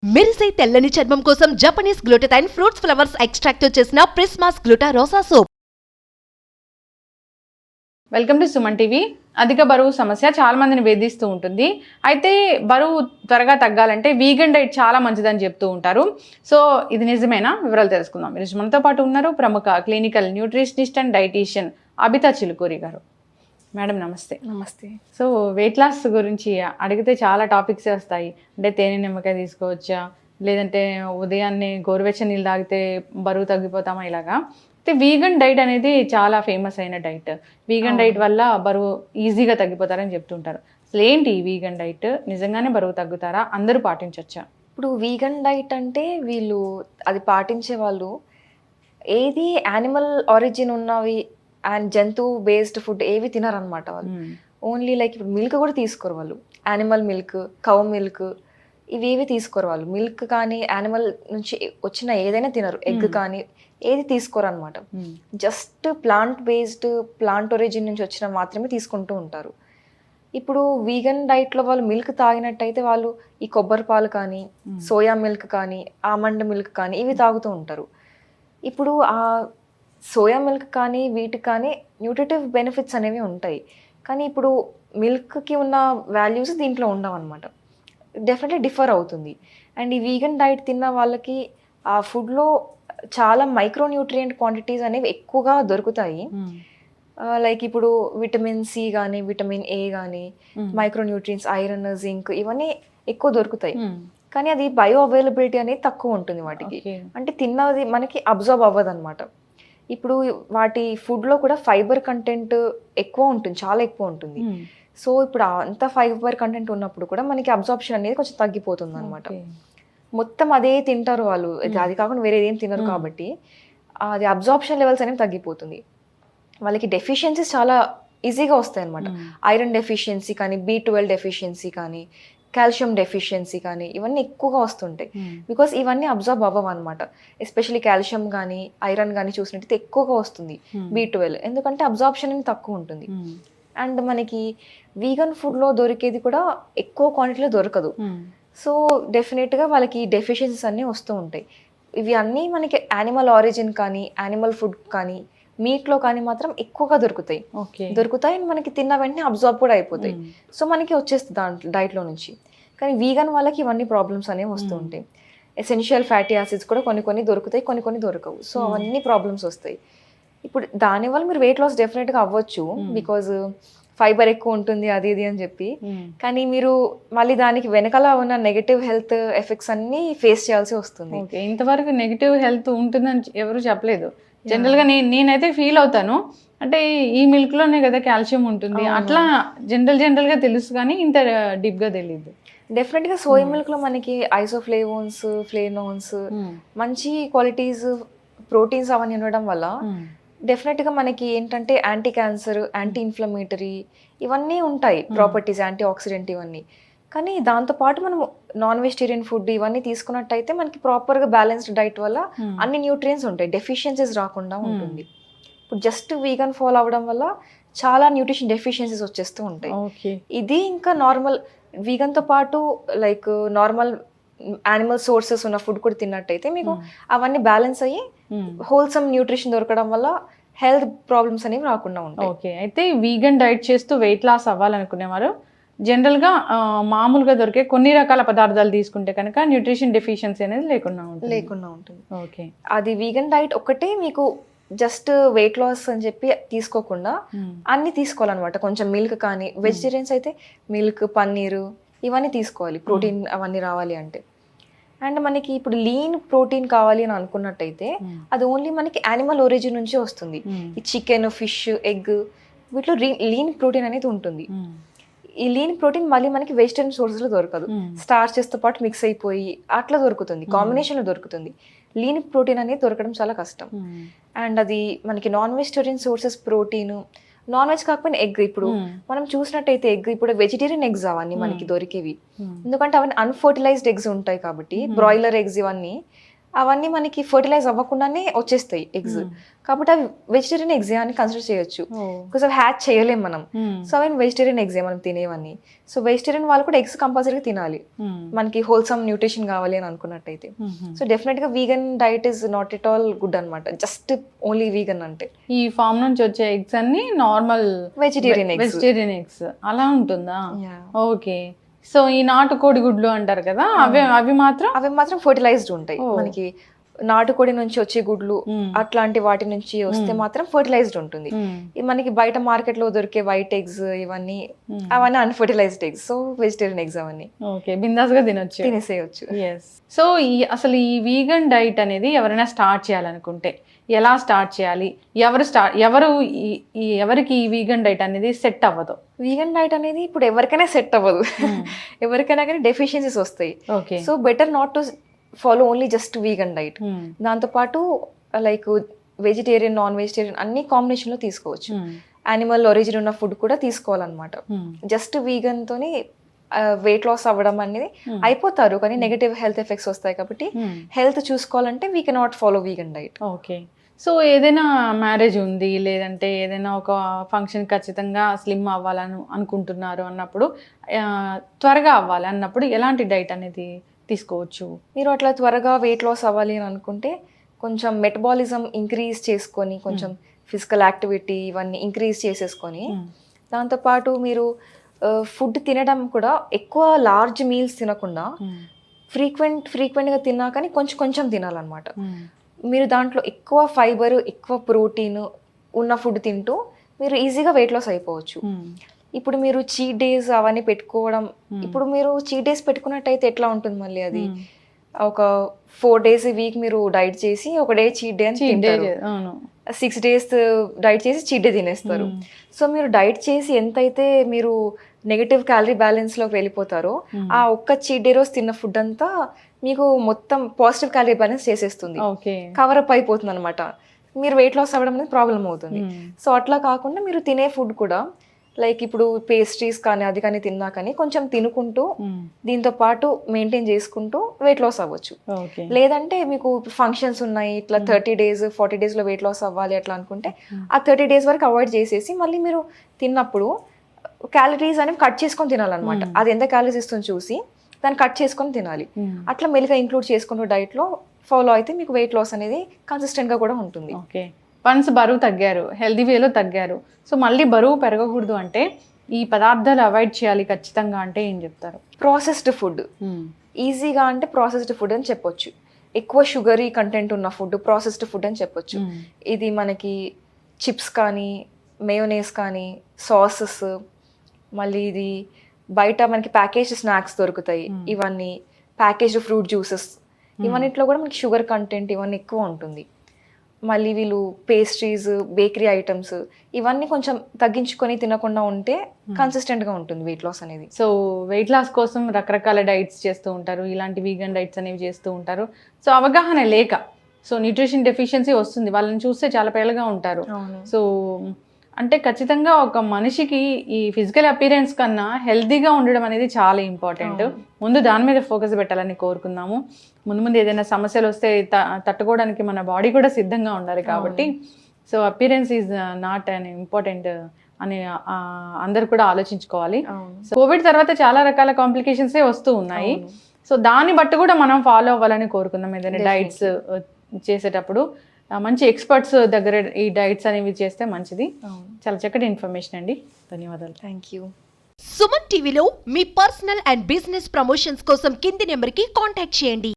మెరిసే తెల్లని చర్మం కోసం Japanese glutathione fruits flowers extract తో చేసిన Prismas Gluta Rosa soap. Welcome to Suman TV. అధిక బరువు సమస్య చాలా మందిని వేధిస్తూ ఉంటుంది. అయితే బరువు త్వరగా తగ్గాలంటే వీగన్ డైట్ చాలా మంచిదని చెప్తూ ఉంటారు. సో ఇది నిజమేనా? వివరాలు తెలుసుకుందాం. ఈరోజు మనతో పాటు ఉన్నారు ప్రముఖ clinical nutritionist and dietitian Abitha Chilukuri గారు. మేడం నమస్తే. నమస్తే. సో వెయిట్ లాస్ గురించి అడిగితే చాలా టాపిక్స్ వస్తాయి. అంటే తేనె నిమ్మకాయ తీసుకోవచ్చా, లేదంటే ఉదయాన్నే గోరువెచ్చని నీళ్ళు తాగితే బరువు తగ్గిపోతామా, ఇలాగా. అయితే వీగన్ డైట్ అనేది చాలా ఫేమస్ అయిన డైట్. వీగన్ డైట్ వల్ల బరువు ఈజీగా తగ్గిపోతారని చెప్తుంటారు. అసలు ఏంటి ఈ వీగన్ డైట్? నిజంగానే బరువు తగ్గుతారా? అందరూ పాటించవచ్చా? ఇప్పుడు వీగన్ డైట్ అంటే వీళ్ళు అది పాటించే వాళ్ళు ఏది యానిమల్ ఆరిజిన్ ఉన్నవి అండ్ జంతువు బేస్డ్ ఫుడ్ ఏవి తినరనమాట వాళ్ళు. ఓన్లీ లైక్ ఇప్పుడు మిల్క్ కూడా తీసుకోరు వాళ్ళు. యానిమల్ మిల్క్, కౌ మిల్క్ ఇవేవి తీసుకోరు వాళ్ళు. మిల్క్ కానీ యానిమల్ నుంచి వచ్చిన ఏదైనా తినరు. ఎగ్ కానీ ఏది తీసుకోరు అనమాట. Just plant based, plant origin నుంచి వచ్చిన మాత్రమే తీసుకుంటూ ఉంటారు. ఇప్పుడు వీగన్ డైట్లో వాళ్ళు మిల్క్ తాగినట్టయితే వాళ్ళు ఈ కొబ్బరి పాలు కానీ, సోయా మిల్క్ కానీ, ఆమండ్ మిల్క్ కానీ ఇవి తాగుతూ ఉంటారు. ఇప్పుడు ఆ సోయా మిల్క్ కానీ వీటికి కానీ న్యూట్రిటివ్ బెనిఫిట్స్ అనేవి ఉంటాయి. కానీ ఇప్పుడు మిల్క్కి ఉన్న వాల్యూస్ దీంట్లో ఉండవు అనమాట. డెఫినెట్లీ డిఫర్ అవుతుంది. అండ్ ఈ వీగన్ డైట్ తిన్న వాళ్ళకి ఆ ఫుడ్లో చాలా మైక్రో న్యూట్రియంట్ క్వాంటిటీస్ అనేవి ఎక్కువగా దొరుకుతాయి. లైక్ ఇప్పుడు విటమిన్ సి కానీ, విటమిన్ ఏ కానీ, మైక్రో న్యూట్రియన్స్, ఐరన్, జింక్ ఇవన్నీ ఎక్కువ దొరుకుతాయి. కానీ అది బయో అవైలబిలిటీ అనేది తక్కువ ఉంటుంది వాటికి. అంటే తిన్నది మనకి అబ్జర్వ్ అవ్వదు అనమాట. ఇప్పుడు వాటి ఫుడ్లో కూడా ఫైబర్ కంటెంట్ ఎక్కువ ఉంటుంది, చాలా ఎక్కువ ఉంటుంది. సో ఇప్పుడు అంత ఫైబర్ కంటెంట్ ఉన్నప్పుడు కూడా మనకి అబ్జార్ప్షన్ అనేది కొంచెం తగ్గిపోతుంది అనమాట. మొత్తం అదే తింటారు వాళ్ళు, అది కాకుండా వేరే ఏం తినరు కాబట్టి అది అబ్జార్ప్షన్ లెవెల్స్ అనేవి తగ్గిపోతుంది. వాళ్ళకి డెఫిషియన్సీస్ చాలా ఈజీగా వస్తాయి అనమాట. ఐరన్ డెఫిషియన్సీ కానీ, B12 డెఫిషియన్సీ కానీ, కాల్షియం డెఫిషియన్సీ కానీ ఇవన్నీ ఎక్కువగా వస్తుంటాయి. బికాస్ ఇవన్నీ అబ్జర్వ్ అవ్వవు అనమాట. ఎస్పెషల్లీ కాల్షియం కానీ, ఐరన్ కానీ చూసినట్టయితే ఎక్కువగా వస్తుంది B12, ఎందుకంటే అబ్జార్ప్షన్ అనేది తక్కువ ఉంటుంది. అండ్ మనకి వీగన్ ఫుడ్లో దొరికేది కూడా ఎక్కువ క్వాంటిటీలో దొరకదు. సో డెఫినెట్గా వాళ్ళకి డెఫిషియన్సీస్ అన్నీ వస్తూ ఉంటాయి. ఇవి అన్నీ మనకి యానిమల్ ఆరిజిన్ కానీ, యానిమల్ ఫుడ్ కానీ, మీట్లో కానీ మాత్రం ఎక్కువగా దొరుకుతాయి. అండ్ మనకి తిన్న వెంటనే అబ్జార్బ్ కూడా అయిపోతాయి. సో మనకి వచ్చేస్తుంది దాంట్లో డైట్లో నుంచి. కానీ వీగన్ వాళ్ళకి ఇవన్నీ ప్రాబ్లమ్స్ అనేవి వస్తూ ఉంటాయి. ఎసెన్షియల్ ఫ్యాటీ యాసిడ్స్ కూడా కొన్ని దొరుకుతాయి, కొన్ని దొరకవు. సో అవన్నీ ప్రాబ్లమ్స్ వస్తాయి. ఇప్పుడు దానివల్ల మీరు వెయిట్ లాస్ డెఫినెట్గా అవ్వచ్చు, బికాజ్ ఫైబర్ ఎక్కువ ఉంటుంది అది ఇది అని చెప్పి. కానీ మీరు మళ్ళీ దానికి వెనకాల ఉన్న నెగటివ్ హెల్త్ ఎఫెక్ట్స్ అన్ని ఫేస్ చేయాల్సి వస్తుంది. ఇంతవరకు నెగటివ్ హెల్త్ ఉంటుందని ఎవరు చెప్పలేదు. జనరల్గా నేనైతే ఫీల్ అవుతాను, అంటే ఈ మిల్క్లోనే కదా కాల్షియం ఉంటుంది అట్లా జనరల్గా తెలుసు, కానీ ఇంత డీప్గా తెలియదు. డెఫినెట్గా సోయా మిల్క్లో మనకి ఐసోఫ్లేవోన్స్, ఫ్లేవోన్స్, మంచి క్వాలిటీస్, ప్రోటీన్స్ అవన్నీ ఉండడం వల్ల డెఫినెట్గా మనకి ఏంటంటే యాంటీ క్యాన్సర్, యాంటీ ఇన్ఫ్లమేటరీ ఇవన్నీ ఉంటాయి ప్రాపర్టీస్, యాంటీ ఆక్సిడెంట్ ఇవన్నీ. కానీ దాంతోపాటు మనం నాన్ వెజిటేరియన్ ఫుడ్ ఇవన్నీ తీసుకున్నట్టయితే మనకి ప్రాపర్గా బ్యాలెన్స్డ్ డైట్ వల్ల అన్ని న్యూట్రియన్స్ ఉంటాయి, డెఫిషియన్సీస్ రాకుండా ఉంటుంది. ఇప్పుడు జస్ట్ వీగన్ ఫాలో అవ్వడం వల్ల చాలా న్యూట్రిషన్ డెఫిషియన్సీస్ వచ్చేస్తూ ఉంటాయి. ఇది ఇంకా నార్మల్ వీగన్తో పాటు లైక్ నార్మల్ యానిమల్ సోర్సెస్ ఉన్న ఫుడ్ కూడా తిన్నట్టయితే మీకు అవన్నీ బ్యాలెన్స్ అయ్యి హోల్సమ్ న్యూట్రిషన్ దొరకడం వల్ల హెల్త్ ప్రాబ్లమ్స్ అనేవి రాకుండా ఉంటాయి. ఓకే. అయితే వీగన్ డైట్ చేస్తూ వెయిట్ లాస్ అవ్వాలనుకునేవారు జనరల్గా మామూలుగా దొరికే కొన్ని రకాల పదార్థాలు తీసుకుంటే కనుక న్యూట్రిషన్ డెఫిషియన్సీ అనేది లేకుండా ఉంటుంది. ఓకే. అది వీగన్ డైట్ ఒక్కటే మీకు జస్ట్ వెయిట్ లాస్ అని చెప్పి తీసుకోకుండా అన్ని తీసుకోవాలన్నమాట. కొంచెం మిల్క్ కానీ, వెజిటేరియన్స్ అయితే మిల్క్, పన్నీరు ఇవన్నీ తీసుకోవాలి, ప్రోటీన్ అవన్నీ రావాలి అంటే. అండ్ మనకి ఇప్పుడు లీన్ ప్రోటీన్ కావాలి అని అనుకున్నట్టయితే అది ఓన్లీ మనకి యానిమల్ ఒరిజిన్ నుంచి వస్తుంది. ఈ చికెన్, ఫిష్, ఎగ్ వీటిలో లీన్ ప్రోటీన్ అనేది ఉంటుంది. ఈ లీన్ ప్రోటీన్ మళ్ళీ మనకి వెజిటేరియన్ సోర్సెస్లో దొరకదు, స్టార్చెస్తో పాటు మిక్స్ అయిపోయి అట్లా దొరుకుతుంది, కాంబినేషన్లో దొరుకుతుంది. లీన్ ప్రోటీన్ అనేది దొరకడం చాలా కష్టం. అండ్ అది మనకి non vegetarian sources protein, non veg కాకపోయినా ఎగ్. ఇప్పుడు మనం చూసినట్టయితే ఎగ్ ఇప్పుడు వెజిటేరియన్ ఎగ్స్ అవన్నీ మనకి దొరికేవి, ఎందుకంటే అవన్నీ అన్ఫర్టిలైజ్డ్ ఎగ్స్ ఉంటాయి కాబట్టి. బ్రాయిలర్ ఎగ్స్ ఇవన్నీ అవన్నీ మనకి ఫర్టిలైజ్ అవ్వకుండానే వచ్చేస్తాయి ఎగ్స్. కాబట్టి అవి వెజిటేరియన్ ఎగ్స్ అని కన్సిడర్ చేయొచ్చు, బికాస్ అవి హ్యాచ్ చేయలేం మనం. సో అవి వెజిటేరియన్ ఎగ్స్ మనం తినేవన్నీ. సో వెజిటేరియన్ వాళ్ళు కూడా ఎగ్స్ కంపల్సరీగా తినాలి మనకి హోల్సమ్ న్యూట్రిషన్ కావాలి అని అనుకున్నట్టయితే. సో డెఫినెట్ గా vegan diet is not at all good అనమాట, జస్ట్ ఓన్లీ వీగన్ అంటే. ఈ ఫామ్ నుంచి వచ్చే ఎగ్స్ అన్ని నార్మల్ వెజిటేరియన్ ఎగ్స్ అలా ఉంటుందా? ఓకే. సో ఈ నాటుకోడి గుడ్లు అంటారు కదా, అవి మాత్రం ఫర్టిలైజ్డ్ ఉంటాయి. మనకి నాటుకోడి నుంచి వచ్చే గుడ్లు అట్లాంటి వాటి నుంచి వస్తే మాత్రం ఫర్టిలైజ్డ్ ఉంటుంది. మనకి బయట మార్కెట్ లో దొరికే వైట్ ఎగ్స్ అవన్నీ unfertilised eggs. So vegetarian eggs అవన్నీ ఓకే బిందాస్ గా తినేసేయచ్చు. సో అసలు ఈ వీగన్ డైట్ అనేది ఎవరైనా స్టార్ట్ చేయాలనుకుంటే ఎలా స్టార్ట్ చేయాలి? ఎవరికి ఈ వీగన్ డైట్ అనేది సెట్ అవ్వదు? వీగన్ డైట్ అనేది ఇప్పుడు ఎవరికైనా సెట్ అవ్వదు, ఎవరికైనా కానీ డెఫిషియన్సీస్ వస్తాయి. So better not to follow only just vegan diet. దాంతోపాటు లైక్ వెజిటేరియన్, నాన్ వెజిటేరియన్ అన్ని కాంబినేషన్ లో తీసుకోవచ్చు. యానిమల్ ఒరిజిన్ ఉన్న ఫుడ్ కూడా తీసుకోవాలన్నమాట. జస్ట్ వీగన్ తోని వెయిట్ లాస్ అవ్వడం అనేది అయిపోతారు, కానీ నెగటివ్ హెల్త్ ఎఫెక్ట్స్ వస్తాయి. కాబట్టి హెల్త్ చూసుకోవాలంటే we cannot follow vegan diet. Okay. So ఏదైనా మ్యారేజ్ ఉంది, లేదంటే ఏదైనా ఒక ఫంక్షన్ ఖచ్చితంగా స్లిమ్ అవ్వాలని అనుకుంటున్నారు అన్నప్పుడు, త్వరగా అవ్వాలి అన్నప్పుడు ఎలాంటి డైట్ అనేది తీసుకోవచ్చు? మీరు అట్లా త్వరగా వెయిట్ లాస్ అవ్వాలి అని అనుకుంటే కొంచెం మెటబాలిజం ఇంక్రీజ్ చేసుకొని, కొంచెం ఫిజికల్ యాక్టివిటీ ఇవన్నీ ఇంక్రీజ్ చేసేసుకొని, దాంతోపాటు మీరు ఫుడ్ తినడం కూడా ఎక్కువ లార్జ్ మీల్స్ తినకుండా ఫ్రీక్వెంట్గా తిన్నా కానీ కొంచెం తినాలన్నమాట. మీరు దాంట్లో ఎక్కువ ఫైబర్, ఎక్కువ ప్రోటీన్ ఉన్న ఫుడ్ తింటూ మీరు ఈజీగా వెయిట్ లాస్ అయిపోవచ్చు. ఇప్పుడు మీరు చీట్ డేస్ అవన్నీ పెట్టుకోవడం, ఇప్పుడు మీరు చీట్ డేస్ పెట్టుకున్నట్టయితే ఎట్లా ఉంటుంది మళ్ళీ అది, ఒక 4 days వీక్ మీరు డైట్ చేసి ఒక డే చీట్ డే అని తింటారు, 6 days డైట్ చేసి చీట్ డే తినేస్తారు. సో మీరు డైట్ చేసి ఎంతైతే మీరు నెగటివ్ క్యాలరీ బ్యాలెన్స్ లోకి వెళ్ళిపోతారో, ఆ ఒక్క చీట్ డే రోజు తిన్న ఫుడ్ అంతా మీకు మొత్తం పాజిటివ్ క్యాలరీ బ్యాలెన్స్ చేసేస్తుంది, కవరప్ అయిపోతుంది అనమాట. మీరు వెయిట్ లాస్ అవ్వడం అనేది ప్రాబ్లం అవుతుంది. సో అట్లా కాకుండా మీరు తినే ఫుడ్ కూడా లైక్ ఇప్పుడు పేస్ట్రీస్ కానీ అది కానీ తిన్నా కానీ కొంచెం తినుకుంటూ దీంతో పాటు మెయింటైన్ చేసుకుంటూ వెయిట్ లాస్ అవ్వచ్చు. లేదంటే మీకు ఫంక్షన్స్ ఉన్నాయి, ఇట్లా 30 days 40 days లో వెయిట్ లాస్ అవ్వాలి అట్లా అనుకుంటే ఆ 30 days వరకు అవాయిడ్ చేసేసి మళ్ళీ మీరు తిన్నప్పుడు క్యాలరీస్ అనేవి కట్ చేసుకొని తినాలన్నమాట. అది ఎంత క్యాలరీస్ ఇస్తుందో చూసి దాన్ని కట్ చేసుకొని తినాలి. అట్లా మెల్లిగా ఇంక్లూడ్ చేసుకుంటూ డైట్ లో ఫాలో అయితే మీకు వెయిట్ లాస్ అనేది కన్సిస్టెంట్ గా కూడా ఉంటుంది. ఓకే. వన్స్ బరువు తగ్గారు, హెల్దీ వేలో తగ్గారు, సో మళ్ళీ బరువు పెరగకూడదు అంటే ఈ పదార్థాలు అవాయిడ్ చేయాలి ఖచ్చితంగా అంటే ఏం చెప్తారు? ప్రాసెస్డ్ ఫుడ్ ఈజీగా అంటే ప్రాసెస్డ్ ఫుడ్ అని చెప్పొచ్చు. ఎక్కువ షుగరీ కంటెంట్ ఉన్న ఫుడ్ ప్రాసెస్డ్ ఫుడ్ అని చెప్పొచ్చు. ఇది మనకి చిప్స్ కానీ, మేయోనేస్ కానీ, సాసెస్, మళ్ళీ ఇది బయట మనకి ప్యాకేజ్డ్ స్నాక్స్ దొరుకుతాయి, ఇవన్నీ ప్యాకేజ్డ్ ఫ్రూట్ జ్యూసెస్, ఇవన్నిట్లో కూడా మనకి షుగర్ కంటెంట్ ఇవన్నీ ఎక్కువ ఉంటుంది. మళ్ళీ వీళ్ళు పేస్ట్రీస్, బేకరీ ఐటమ్స్ ఇవన్నీ కొంచెం తగ్గించుకొని తినకుండా ఉంటే కన్సిస్టెంట్గా ఉంటుంది వెయిట్ లాస్ అనేది. సో వెయిట్ లాస్ కోసం రకరకాల డైట్స్ చేస్తూ ఉంటారు, ఇలాంటి వీగన్ డైట్స్ అనేవి చేస్తూ ఉంటారు. సో అవగాహన లేక, సో న్యూట్రిషన్ డెఫిషియన్సీ వస్తుంది, వాళ్ళని చూస్తే చాలా పేలగా ఉంటారు. సో అంటే ఖచ్చితంగా ఒక మనిషికి ఈ ఫిజికల్ అపీరెన్స్ కన్నా హెల్తీగా ఉండడం అనేది చాలా ఇంపార్టెంట్. ముందు దాని మీద ఫోకస్ పెట్టాలని కోరుకుందాము. ముందు ఏదైనా సమస్యలు వస్తే తట్టుకోవడానికి మన బాడీ కూడా సిద్ధంగా ఉండాలి. కాబట్టి so appearance is not an important అని అందరు కూడా ఆలోచించుకోవాలి. కోవిడ్ తర్వాత చాలా రకాల కాంప్లికేషన్స్ వస్తూ ఉన్నాయి. సో దాన్ని బట్టి కూడా మనం ఫాలో అవ్వాలని కోరుకుందాం. ఏదైనా డైట్స్ చేసేటప్పుడు మంచి ఎక్స్పర్ట్స్ దగ్గర ఈ డైట్స్ అనేవి చేస్తే మంచిది. చాలా చక్కటి ఇన్ఫర్మేషన్ అండి, ధన్యవాదాలు. Thank you. సుమన్ టీవీలో మీ పర్సనల్ అండ్ బిజినెస్ ప్రమోషన్స్ కోసం కింది నెంబర్కి కాంటాక్ట్ చేయండి.